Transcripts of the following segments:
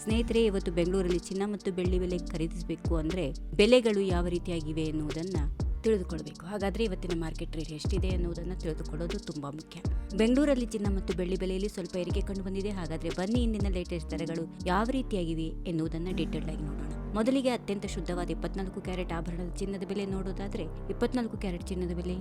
ಸ್ನೇಹಿತರೆ, ಇವತ್ತು ಬೆಂಗಳೂರಲ್ಲಿ ಚಿನ್ನ ಮತ್ತು ಬೆಳ್ಳಿ ಬೆಲೆ ಖರೀದಿಸಬೇಕು ಅಂದ್ರೆ ಬೆಲೆಗಳು ಯಾವ ರೀತಿಯಾಗಿವೆ ಎನ್ನುವುದನ್ನ ತಿಳಿದುಕೊಳ್ಬೇಕು. ಹಾಗಾದ್ರೆ ಇವತ್ತಿನ ಮಾರ್ಕೆಟ್ ರೇಟ್ ಎಷ್ಟಿದೆ ಎನ್ನುವುದನ್ನು ತಿಳಿದುಕೊಳ್ಳೋದು ತುಂಬಾ ಮುಖ್ಯ. ಬೆಂಗಳೂರಲ್ಲಿ ಚಿನ್ನ ಮತ್ತು ಬೆಳ್ಳಿ ಬೆಲೆಯಲ್ಲಿ ಸ್ವಲ್ಪ ಏರಿಕೆ ಕಂಡು ಬಂದಿದೆ. ಹಾಗಾದ್ರೆ ಬನ್ನಿ ಇಂದಿನ ಲೇಟೆಸ್ಟ್ ದರಗಳು ಯಾವ ರೀತಿಯಾಗಿವೆ ಎನ್ನುವುದನ್ನು ಡೀಟೇಲ್ ಆಗಿ ನೋಡೋಣ. ಮೊದಲಿಗೆ ಅತ್ಯಂತ ಶುದ್ಧವಾದ 24 ಕ್ಯಾರೆಟ್ ಆಭರಣದ ಚಿನ್ನದ ಬೆಲೆ ನೋಡೋದಾದ್ರೆ 24 ಕ್ಯಾರೆಟ್ ಚಿನ್ನದ ಬೆಲೆ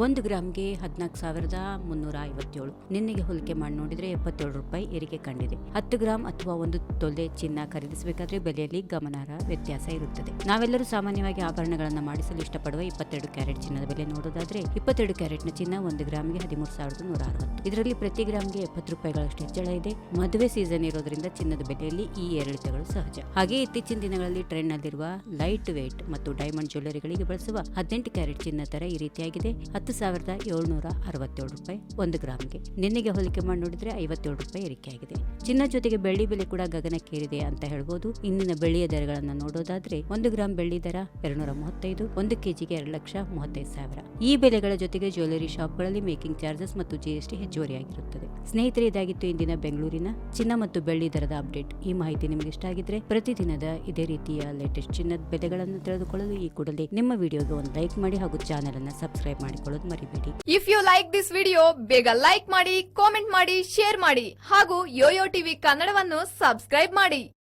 1 ಗ್ರಾಮ್ಗೆ 14,357. ನಿನ್ನೆಗೆ ಹೋಲಿಕೆ ಮಾಡಿ ನೋಡಿದ್ರೆ 77 ರೂಪಾಯಿ ಏರಿಕೆ ಕಂಡಿದೆ. 10 ಗ್ರಾಮ್ ಅಥವಾ 1 ತೊಲೆ ಚಿನ್ನ ಖರೀದಿಸಬೇಕಾದ್ರೆ ಬೆಲೆಯಲ್ಲಿ ಗಮನಾರ್ಹ ವ್ಯತ್ಯಾಸ ಇರುತ್ತದೆ. ನಾವೆಲ್ಲರೂ ಸಾಮಾನ್ಯವಾಗಿ ಆಭರಣಗಳನ್ನು ಮಾಡಿಸಲು ಇಷ್ಟಪಡುವ 22 ಕ್ಯಾರೆಟ್ ಚಿನ್ನದ ಬೆಲೆ ನೋಡೋದಾದ್ರೆ 22 ಕ್ಯಾರೆಟ್ನ ಚಿನ್ನ 1 ಗ್ರಾಮ್ಗೆ 13,160. ಇದರಲ್ಲಿ ಪ್ರತಿ ಗ್ರಾಮ್ಗೆ 70 ರೂಪಾಯಿಗಳಷ್ಟು ಹೆಚ್ಚಳ ಇದೆ. ಮದುವೆ ಸೀಸನ್ ಇರೋದ್ರಿಂದ ಚಿನ್ನದ ಬೆಲೆಯಲ್ಲಿ ಈ ಏರಿಳಿತಗಳು ಸಹಜ. ಹಾಗೆ ಇತ್ತೀಚಿನ ದಿನಗಳಲ್ಲಿ ಟ್ರೆಂಡ್ ನಲ್ಲಿರುವ ಲೈಟ್ ವೇಟ್ ಮತ್ತು ಡೈಮಂಡ್ ಜ್ಯುವೆಲ್ಲರಿಗಳಿಗೆ ಬಳಸುವ 18 ಕ್ಯಾರೆಟ್ ಚಿನ್ನ ದರ ಈ ರೀತಿಯಾಗಿದೆ. 10,767 ರೂಪಾಯಿ 1 ಗ್ರಾಮ್ಗೆ. ನಿನ್ನೆಗೆ ಹೋಲಿಕೆ ಮಾಡಿ ನೋಡಿದ್ರೆ 57 ರೂಪಾಯಿ ಏರಿಕೆಯಾಗಿದೆ. ಚಿನ್ನ ಜೊತೆಗೆ ಬೆಳ್ಳಿ ಬೆಲೆ ಕೂಡ ಗಗನಕ್ಕೇರಿದೆ ಅಂತ ಹೇಳ್ಬೋದು. ಇಂದಿನ ಬೆಳ್ಳಿಯ ದರಗಳನ್ನು ನೋಡೋದಾದ್ರೆ 1 ಗ್ರಾಮ್ ಬೆಳ್ಳಿ ದರ 235, 1 ಕೆಜಿಗೆ 2,35,000. ಈ ಬೆಲೆಗಳ ಜೊತೆಗೆ ಜ್ಯುವೆಲ್ಲರಿ ಶಾಪ್ಗಳಲ್ಲಿ ಮೇಕಿಂಗ್ ಚಾರ್ಜಸ್ ಮತ್ತು ಜಿಎಸ್ಟಿ ಹೆಚ್ಚುವರಿಯಾಗಿರುತ್ತದೆ. ಸ್ನೇಹಿತರೆ, ಇದಾಗಿತ್ತು ಇಂದಿನ ಬೆಂಗಳೂರಿನ ಚಿನ್ನ ಮತ್ತು ಬೆಳ್ಳಿ ದರದ ಅಪ್ಡೇಟ್. ಈ ಮಾಹಿತಿ ನಿಮಗೆ ಇಷ್ಟ ಆಗಿದ್ರೆ ಪ್ರತಿದಿನದ ಇದೇ ರೀತಿಯ ಲೇಟೆಸ್ಟ್ ಚಿನ್ನದ ಬೆಲೆಗಳನ್ನು ತಿಳಿದುಕೊಳ್ಳಲು ಈ ಕೂಡಲೇ ನಿಮ್ಮ ವಿಡಿಯೋಗೆ ಒಂದು ಲೈಕ್ ಮಾಡಿ ಹಾಗೂ ಚಾನೆಲ್ ಅನ್ನು ಸಬ್ಸ್ಕ್ರೈಬ್ ಮಾಡಿಕೊಳ್ಳೋದು ಮರಿಬೇಡಿ. If you like this video, ಬೇಗ ಲೈಕ್ ಮಾಡಿ, ಕಾಮೆಂಟ್ ಮಾಡಿ, ಶೇರ್ ಮಾಡಿ ಹಾಗೂ ಯೋಯೋ ಟಿವಿ ಕನ್ನಡವನ್ನು ಸಬ್ಸ್ಕ್ರೈಬ್ ಮಾಡಿ.